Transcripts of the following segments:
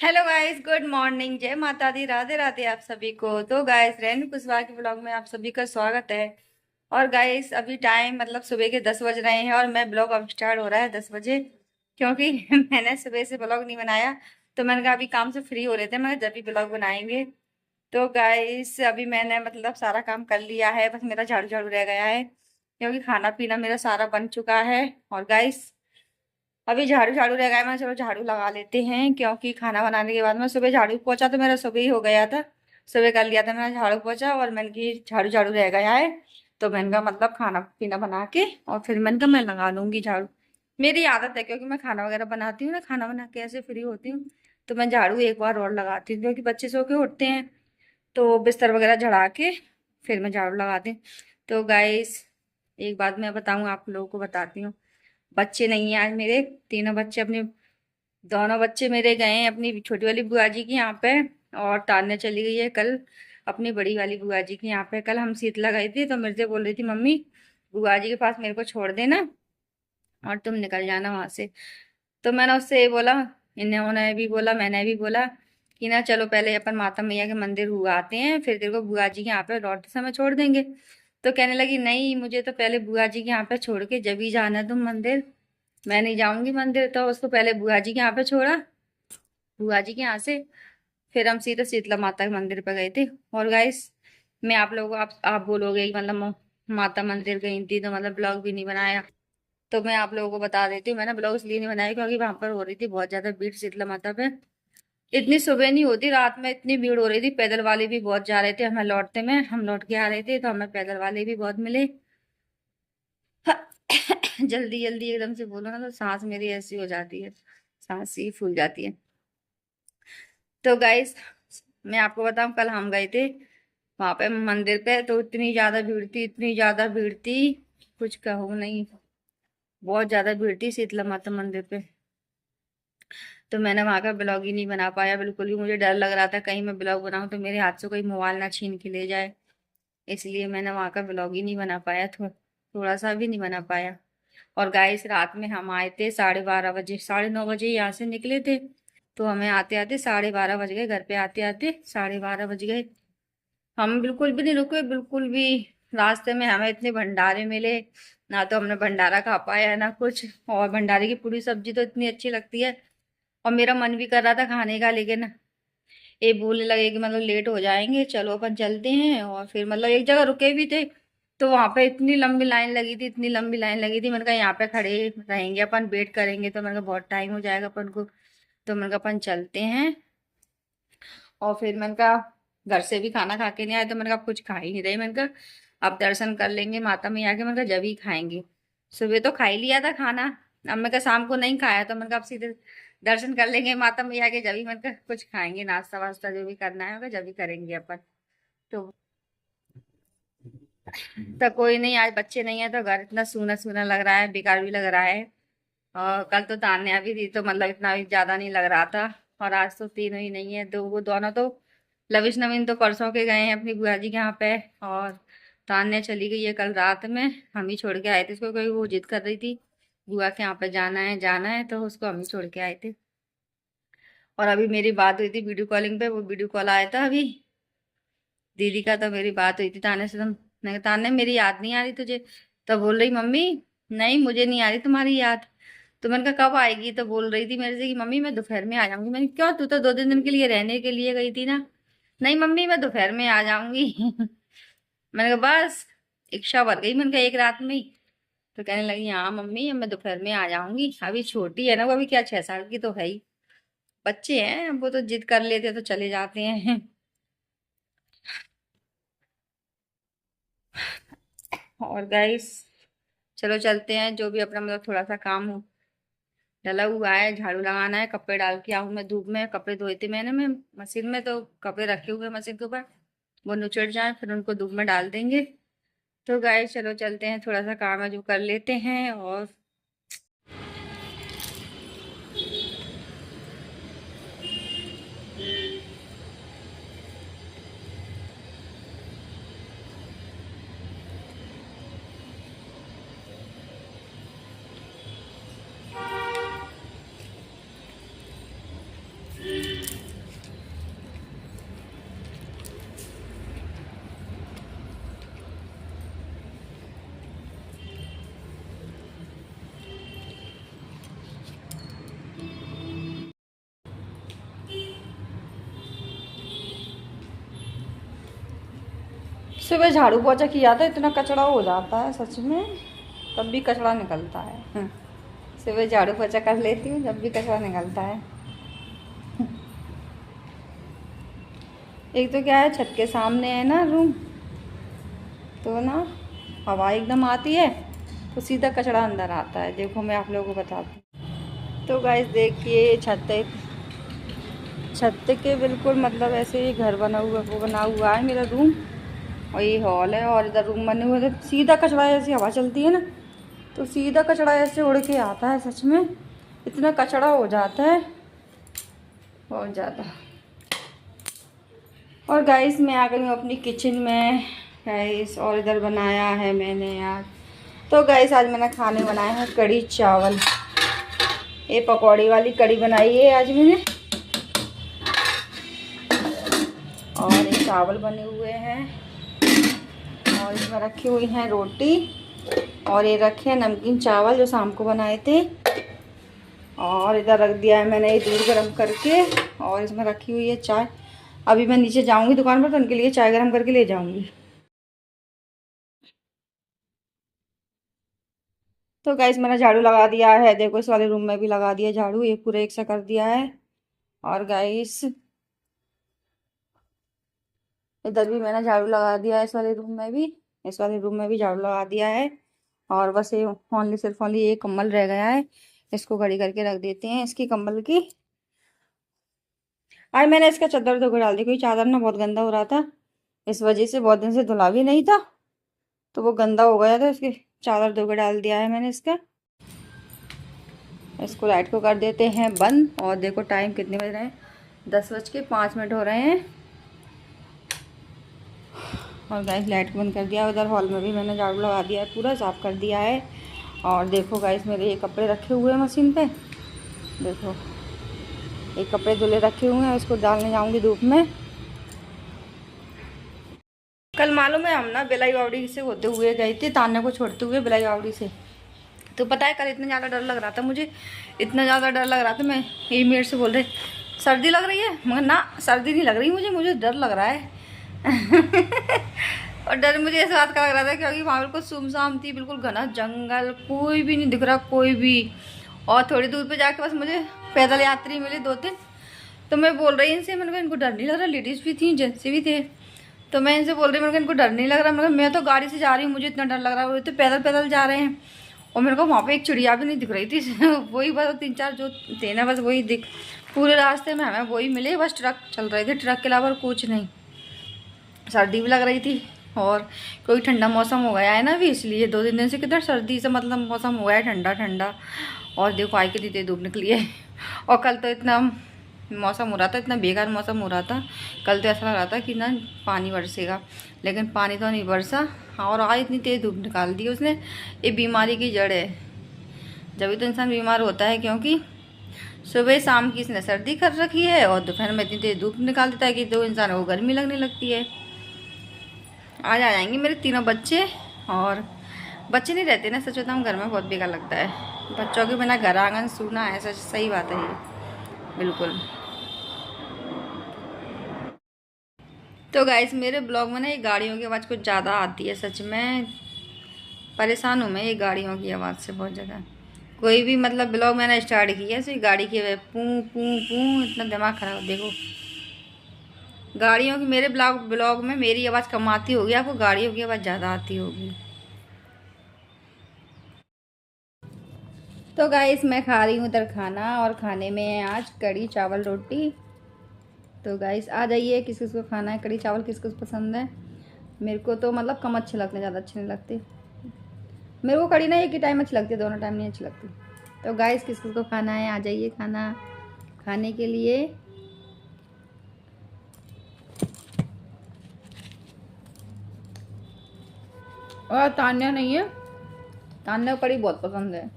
Hello guys, good morning, जय माता दी, राधे राधे आप सभी को। तो गाइस, रेणु कुशवाहा के ब्लॉग में आप सभी का स्वागत है। और गाइस, अभी टाइम मतलब सुबह के 10 बज रहे हैं और मैं ब्लॉग अब स्टार्ट हो रहा है 10 बजे, क्योंकि मैंने सुबह से ब्लॉग नहीं बनाया। तो मैंने कहा अभी काम से फ्री हो रहे थे, मैं जब भी ब्लॉग बनाएंगे। तो गाइस, अभी मैंने मतलब सारा काम कर लिया है, बस मेरा झाड़ू झाड़ू रह गया है, क्योंकि खाना पीना मेरा सारा बन चुका है। और गाइस, अभी झाड़ू झाड़ू रह गया, मैं चलो झाड़ू लगा लेते हैं, क्योंकि खाना बनाने के बाद में सुबह झाड़ू पोछा तो मेरा सुबह ही हो गया था। सुबह कर लिया था मैंने झाड़ू पोछा, और मैंने की झाड़ू झाड़ू रह गया है। तो मैंने कहा मतलब खाना पीना बना के और फिर मैंने कहा मैं लगा लूंगी झाड़ू। मेरी आदत है, क्योंकि मैं खाना वगैरह बनाती हूँ ना, खाना बना के ऐसे फ्री होती हूँ तो मैं झाड़ू एक बार और लगाती हूँ, क्योंकि बच्चे सो के उठते हैं तो बिस्तर वगैरह झड़ा के फिर मैं झाड़ू लगाती हूँ। तो गाइस, एक बात मैं बताऊँ, आप लोगों को बताती हूँ। बच्चे नहीं है आज मेरे, तीनों बच्चे अपने, दोनों बच्चे मेरे गए हैं अपनी छोटी वाली बुआ जी की यहाँ पे। और तान्या चली गई है कल अपनी बड़ी वाली बुआ जी के यहाँ पे। कल हम शीतला गए थे तो मेरे से बोल रही थी, मम्मी बुआ जी के पास मेरे को छोड़ देना और तुम निकल जाना वहां से। तो मैंने उससे ये बोला, इन्होंने भी बोला, मैंने भी बोला कि ना चलो पहले अपन माता मैया के मंदिर हुआ आते हैं, फिर तेरे को बुआ जी के यहाँ पे लौटते समय छोड़ देंगे। तो कहने लगी, नहीं मुझे तो पहले बुआ जी के यहाँ पे छोड़ के जब ही जाना है तुम मंदिर, मैं नहीं जाऊंगी मंदिर। तो उसको पहले बुआ जी के यहाँ पे छोड़ा, बुआ जी के यहाँ से फिर हम सीधे शीतला माता के मंदिर पे गए थे। और गाइस, मैं आप लोगों को, आप बोलोगे कि मतलब माता मंदिर गई थी तो मतलब ब्लॉग भी नहीं बनाया। तो मैं आप लोगों को बता देती हूँ, मैंने ब्लॉग इसलिए नहीं बनाया क्योंकि वहां पर हो रही थी बहुत ज्यादा भीड़ शीतला माता पे। इतनी सुबह नहीं होती, रात में इतनी भीड़ हो रही थी, पैदल वाले भी बहुत जा रहे थे। हमें लौटते में, हम लौट के आ रहे थे तो हमें पैदल वाले भी बहुत मिले। जल्दी जल्दी एकदम से बोलो ना तो सांस मेरी ऐसी हो जाती है, सांस ही फूल जाती है। तो गाइस, मैं आपको बताऊं, कल हम गए थे वहां पे मंदिर पे, तो इतनी ज्यादा भीड़ थी, इतनी ज्यादा भीड़ थी, कुछ कहूँ नहीं। बहुत ज्यादा भीड़ थी शीतला माता मंदिर पे। तो मैंने वहां का ब्लॉग ही नहीं बना पाया बिल्कुल भी। मुझे डर लग रहा था कहीं मैं ब्लॉग बनाऊं तो मेरे हाथ से कोई मोबाइल ना छीन के ले जाए, इसलिए मैंने वहां का ब्लॉग ही नहीं बना पाया, थोड़ा सा भी नहीं बना पाया। और गाइस, रात में हम आए थे 12:30 बजे, 9:30 बजे यहाँ से निकले थे। तो हमें आते आते 12:30 बज गए, घर पे आते आते 12:30 बज गए। हम बिल्कुल भी नहीं रुके, बिल्कुल भी। रास्ते में हमें इतने भंडारे मिले, ना तो हमने भंडारा खा पाया ना कुछ। और भंडारे की पूरी सब्जी तो इतनी अच्छी लगती है, और मेरा मन भी कर रहा था खाने का, लेकिन ये बोलने लगे कि मतलब लेट हो जाएंगे, चलो अपन चलते हैं। और फिर मतलब एक जगह रुके भी थे तो वहां पे इतनी लंबी लाइन लगी थी, इतनी लंबी लाइन लगी थी। मैंने कहा यहाँ पे खड़े रहेंगे अपन, वेट करेंगे तो मैंने कहा बहुत टाइम हो जाएगा अपन को। तो मैंने कहा अपन चलते हैं। और फिर मैंने कहा घर से भी खाना खा के नहीं आए, तो मैंने कहा अब कुछ खा ही नहीं रही, मैंने कहा अब दर्शन कर लेंगे माता मैया के, मैंने कहा जब ही खाएंगे। सुबह तो खा ही लिया था खाना, अब मैं कहा शाम को नहीं खाया, तो मैंने कहा अब सीधे दर्शन कर लेंगे माता मैया के, जब ही मैंने कहा कुछ खाएंगे, नाश्ता वास्ता जो भी करना है जब ही करेंगे अपन। तो कोई नहीं, आज बच्चे नहीं है तो घर इतना सूना सूना लग रहा है, बेकार भी लग रहा है। और कल तो तान्या भी थी तो मतलब इतना भी ज्यादा नहीं लग रहा था। और आज तो तीनों ही नहीं है, तो वो दोनों तो, लविश नवीन तो परसों के गए हैं अपनी बुआ जी के यहाँ पे। और तान्या चली गई है कल रात में, हम ही छोड़ के आए थे इसको, क्योंकि वो जिद कर रही थी बुआ के यहाँ पे जाना है जाना है, तो उसको हम ही छोड़ के आए थे। और अभी मेरी बात हुई थी वीडियो कॉलिंग पे, वो वीडियो कॉल आया था अभी दीदी का, तो मेरी बात हुई थी तान्या से। मैंने कहा तान्या मेरी याद नहीं आ रही तुझे? तो बोल रही, मम्मी नहीं मुझे नहीं आ रही तुम्हारी याद। तो मैंने कहा कब आएगी? तो बोल रही थी मेरे से कि मम्मी मैं दोपहर में आ जाऊंगी। मैंने कहा, क्यों, तू तो 2 3 दिन के लिए रहने के लिए गई थी ना। नहीं मम्मी मैं दोपहर में आ जाऊंगी। मैंने कहा बस, इच्छा भर गई, मैंने कहा एक रात में ही। तो कहने लगी, हाँ मम्मी मैं दोपहर में आ जाऊंगी, अभी छोटी है ना वो, अभी क्या 6 साल की तो है ही, बच्चे हैं वो तो जिद कर लेते हैं तो चले जाते हैं। और गाइस, चलो चलते हैं, जो भी अपना मतलब थोड़ा सा काम हो डला हुआ है, झाड़ू लगाना है, कपड़े डाल के आऊं मैं धूप में। कपड़े धोए थे मैंने, मैं मशीन में, तो कपड़े रखे हुए मशीन के ऊपर, वो नुचड़ जाए फिर उनको धूप में डाल देंगे। तो गाइस चलो चलते हैं, थोड़ा सा काम है जो कर लेते हैं। और सुबह झाड़ू पोछा किया था, इतना कचरा हो जाता है सच में, तब भी कचरा निकलता है। सुबह झाड़ू पोछा कर लेती हूँ, जब भी कचरा निकलता है। एक तो क्या है, छत के सामने है ना रूम, तो ना हवा एकदम आती है, तो सीधा कचरा अंदर आता है। देखो मैं आप लोगों को बताती हूँ। तो गाइस देखिए, छत के बिल्कुल मतलब ऐसे ही घर बना हुआ है मेरा रूम, और ये हॉल है, और इधर रूम बने हुए थे। सीधा कचरा ऐसी हवा चलती है ना, तो सीधा कचरा ऐसे उड़ के आता है। सच में इतना कचरा हो जाता है, बहुत ज़्यादा। और गाइस मैं आ गई हूँ अपनी किचन में गाइस, और इधर बनाया है मैंने आज। तो गाइस आज मैंने खाने बनाए हैं कढ़ी चावल। ये पकौड़ी वाली कढ़ी बनाई है आज मैंने, और ये चावल बने हुए हैं, और इसमें रखी हुई हैं रोटी, और ये रखे हैं नमकीन चावल जो शाम को बनाए थे। और इधर रख दिया है मैंने ये दूध गर्म करके, और इसमें रखी हुई है चाय। अभी मैं नीचे जाऊंगी दुकान पर, तो उनके लिए चाय गर्म करके ले जाऊंगी। तो गाइस मैंने झाड़ू लगा दिया है, देखो इस वाले रूम में भी लगा दिया झाड़ू, ये पूरा एक सा कर दिया है। और गाइस इधर भी मैंने झाड़ू लगा दिया है, इस वाले रूम में भी झाड़ू लगा दिया है। और बस ये सिर्फ ओनली ये कम्बल रह गया है, इसको घड़ी करके रख देते हैं इसकी कम्बल की। आज मैंने इसका चादर धो के डाल दी, क्योंकि चादर ना बहुत गंदा हो रहा था, इस वजह से बहुत दिन से धुला भी नहीं था, तो वो गंदा हो गया था, इसकी चादर धो के डाल दिया है मैंने इसका। इसको लाइट को कर देते हैं बंद। और देखो टाइम कितने बज रहे हैं, 10:05 हो रहे हैं। और गाइस लाइट को बंद कर दिया। उधर हॉल में भी मैंने झाड़ू लगा दिया है, पूरा साफ़ कर दिया है। और देखो गाइस मेरे ये कपड़े रखे हुए हैं मशीन पे, देखो ये कपड़े धुले रखे हुए हैं, इसको डालने जाऊंगी धूप में। कल मालूम है हम ना बेलाई बावड़ी से होते हुए गए थे, तान्या को छोड़ते हुए बेलाई बावड़ी से। तो पता है कल इतना ज़्यादा डर लग रहा था मुझे, इतना ज़्यादा डर लग रहा था, मैं ये मेरे से बोल रहे सर्दी लग रही है, मगर ना सर्दी नहीं लग रही मुझे डर लग रहा है। और डर मुझे इस बात का लग रहा था क्योंकि वहाँ बिल्कुल सुमसाम थी, बिल्कुल घना जंगल, कोई भी नहीं दिख रहा, कोई भी। और थोड़ी दूर पे जाके बस मुझे पैदल यात्री मिले 2-3, तो मैं बोल रही इनसे, मैंने कहा इनको डर नहीं लग रहा, लेडीज़ भी थी जेंट्स भी थे, तो मैं इनसे बोल रही, मैंने कहा इनको डर नहीं लग रहा, मैं तो गाड़ी से जा रही हूँ, मुझे इतना डर लग रहा है, वो तो पैदल पैदल जा रहे हैं। और मेरे को वहाँ पे एक चिड़िया भी नहीं दिख रही थी। वही बस 3-4 जो थे ना, बस वही दिख, पूरे रास्ते में हमें वही मिले, बस ट्रक चल रहे थे, ट्रक के अलावा कुछ नहीं। सर्दी भी लग रही थी, और कोई ठंडा मौसम हो गया है ना अभी, इसलिए 2-3 दिन से कितना सर्दी से मतलब मौसम हो गया है ठंडा ठंडा। और देखो आई कितनी तेज धूप निकली है। और कल तो इतना मौसम हो रहा था, इतना बेकार मौसम हो रहा था, कल तो ऐसा लग रहा था कि ना पानी बरसेगा, लेकिन पानी तो नहीं बरसा। और आज इतनी तेज़ धूप निकाल दी उसने, ये बीमारी की जड़ है, जब तो इंसान बीमार होता है, क्योंकि सुबह शाम की इसने सर्दी कर रखी है, और दोपहर में इतनी तेज़ धूप निकाल देता है कि तो इंसान को गर्मी लगने लगती है। आज आ जाएंगे मेरे तीनों बच्चे, और बच्चे नहीं रहते ना, सच बताऊँ घर में बहुत बेकार लगता है, बच्चों के बिना घर आंगन सूना है, सच सही बात है ये बिल्कुल। तो गाइस मेरे ब्लॉग में ना ये गाड़ियों की आवाज़ कुछ ज़्यादा आती है, सच में परेशान हूँ मैं ये गाड़ियों की आवाज़ से बहुत ज़्यादा। कोई भी मतलब ब्लॉग मैंने स्टार्ट किया तो गाड़ी की पूँ पूँ पूँ, इतना दिमाग खराब। देखो गाड़ियों की, मेरे ब्लॉग में मेरी आवाज़ कम आती होगी, आपको गाड़ियों की आवाज़ ज़्यादा आती होगी। तो गाइस मैं खा रही हूँ इधर खाना, और खाने में है आज कढ़ी चावल रोटी। तो गाइस आ जाइए, किस किस को खाना है कढ़ी चावल, किस किस पसंद है। मेरे को तो मतलब कम अच्छे लगते हैं, ज़्यादा अच्छे नहीं लगते मेरे को कढ़ी ना, एक ही टाइम अच्छी लगती है, दोनों टाइम नहीं अच्छी लगती। तो गाइस किस किस को खाना है, आ जाइए खाना खाने के लिए। और तान्या नहीं है, तान्या को कढ़ी बहुत पसंद है।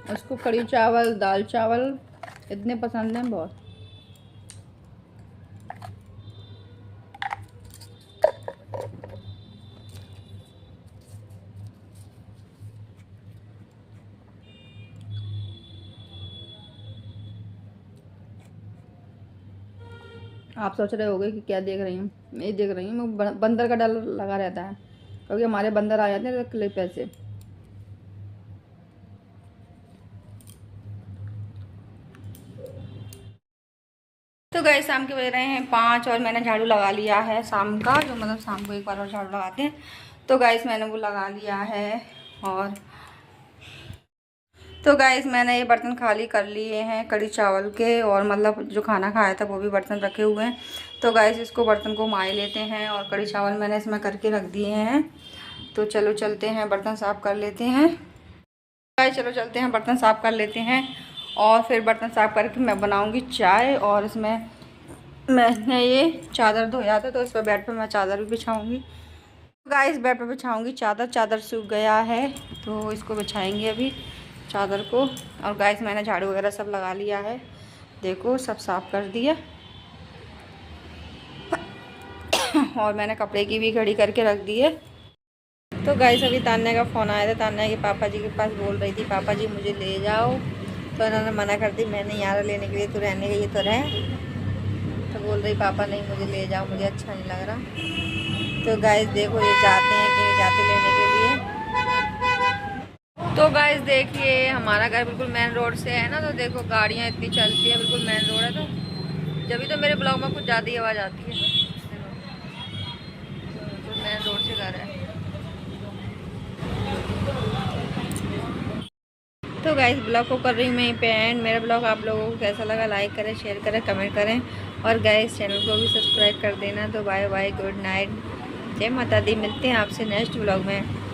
उसको कढ़ी चावल दाल चावल इतने पसंद हैं बहुत। आप सोच रहे होंगे कि क्या देख रही हूँ, मैं देख रही हूँ बंदर का डर लगा रहता है, क्योंकि हमारे बंदर आ जाते हैं क्लिप ऐसे। तो गए शाम के बज रहे हैं 5 और मैंने झाड़ू लगा लिया है शाम का, जो मतलब शाम को एक बार और झाड़ू लगाते हैं। तो गाइस मैंने वो लगा लिया है। तो गाइस मैंने ये बर्तन खाली कर लिए हैं कड़ी चावल के, और मतलब जो खाना खाया था वो भी बर्तन रखे हुए हैं। तो गाइस इसको बर्तन को माय लेते हैं, और कड़ी चावल मैंने इसमें करके रख दिए हैं। तो चलो चलते हैं बर्तन साफ़ कर लेते हैं। गाइस चलो चलते हैं बर्तन साफ़ कर लेते हैं, और फिर बर्तन साफ़ करके मैं बनाऊँगी चाय। और इसमें मैंने ये चादर धोया था, तो इस पर बेड पर मैं चादर भी बिछाऊँगी। गाइस बेड पर बिछाऊँगी चादर, चादर सूख गया है तो इसको बिछाएंगे अभी चादर को। और गाइस मैंने झाड़ू वगैरह सब लगा लिया है, देखो सब साफ़ कर दिया। और मैंने कपड़े की भी घड़ी करके रख दी है। तो गाइस अभी तान्या का फ़ोन आया था, तान्या के पापा जी के पास बोल रही थी पापा जी मुझे ले जाओ, तो इन्होंने मना कर दी, मैं नहीं आ रहा लेने के लिए, तो रहने गई तो रह। तो बोल रही पापा नहीं मुझे ले जाओ, मुझे अच्छा नहीं लग रहा। तो गाइस देखो ये जाते हैं कि नहीं जाते लेने के लिए। तो गाइस देखिए हमारा घर बिल्कुल मेन रोड से है ना, तो देखो गाड़ियाँ इतनी चलती है, बिल्कुल मेन रोड है। तो जब भी तो मेरे ब्लॉग में कुछ ज़्यादा ही आवाज़ आती है। तो मेन रोड से घर है। तो गाइस ब्लॉग को कर रही हूँ मैं पे एंड। मेरा ब्लॉग आप लोगों को कैसा लगा लाइक करें, शेयर करें, कमेंट करें, और गाइस चैनल को भी सब्सक्राइब कर देना। तो बाय बाय, गुड नाइट, जय माता दी। मिलते हैं आपसे नेक्स्ट ब्लॉग में।